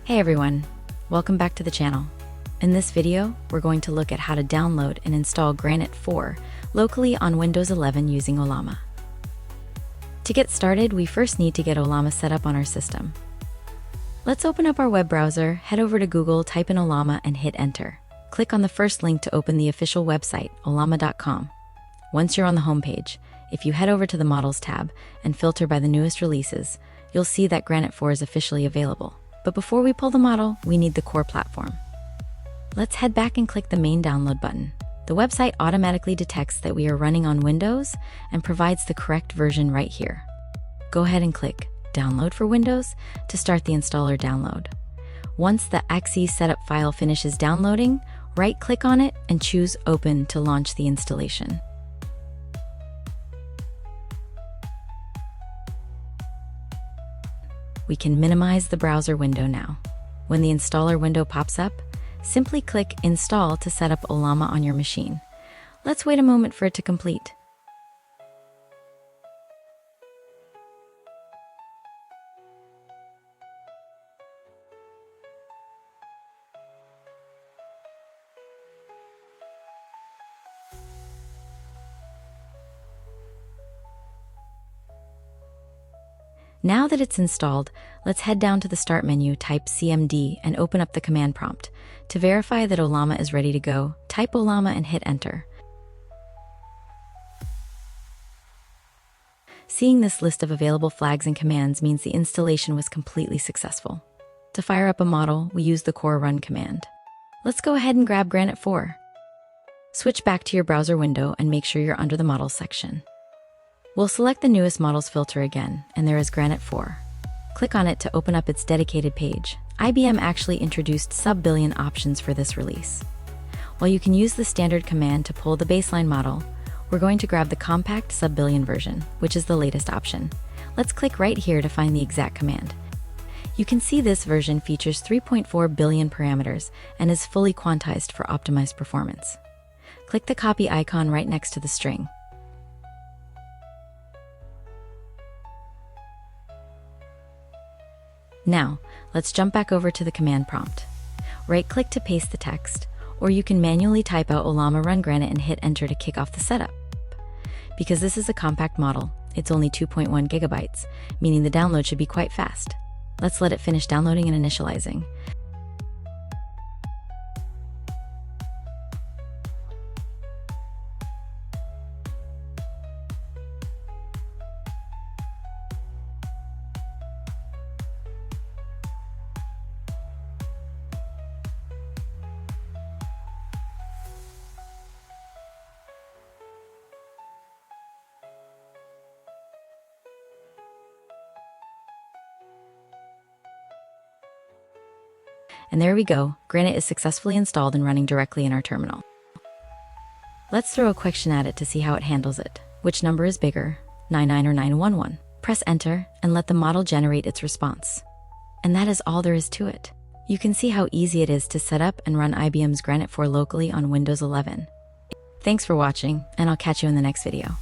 Hey everyone, welcome back to the channel. In this video, we're going to look at how to download and install Granite 4 locally on Windows 11 using Ollama. To get started, we first need to get Ollama set up on our system. Let's open up our web browser, head over to Google, type in Ollama and hit enter. Click on the first link to open the official website, ollama.com. Once you're on the homepage, if you head over to the Models tab and filter by the newest releases, you'll see that Granite 4 is officially available. But before we pull the model, we need the core platform. Let's head back and click the main download button. The website automatically detects that we are running on Windows and provides the correct version right here. Go ahead and click Download for Windows to start the installer download. Once the .exe setup file finishes downloading, right-click on it and choose Open to launch the installation. We can minimize the browser window now. When the installer window pops up, simply click Install to set up Ollama on your machine. Let's wait a moment for it to complete. Now that it's installed, let's head down to the Start menu, type CMD, and open up the command prompt. To verify that Ollama is ready to go, type Ollama and hit enter. Seeing this list of available flags and commands means the installation was completely successful. To fire up a model, we use the core run command. Let's go ahead and grab Granite 4. Switch back to your browser window and make sure you're under the Models section. We'll select the newest models filter again, and there is Granite 4. Click on it to open up its dedicated page. IBM actually introduced sub-billion options for this release. While you can use the standard command to pull the baseline model, we're going to grab the compact sub-billion version, which is the latest option. Let's click right here to find the exact command. You can see this version features 3.4 billion parameters and is fully quantized for optimized performance. Click the copy icon right next to the string. Now, let's jump back over to the command prompt. Right-click to paste the text, or you can manually type out Ollama run Granite and hit enter to kick off the setup. Because this is a compact model, it's only 2.1 gigabytes, meaning the download should be quite fast. Let's let it finish downloading and initializing. And there we go, Granite is successfully installed and running directly in our terminal. Let's throw a question at it to see how it handles it. Which number is bigger, 99 or 911? Press enter and let the model generate its response. And that is all there is to it. You can see how easy it is to set up and run IBM's Granite 4 locally on Windows 11. Thanks for watching, and I'll catch you in the next video.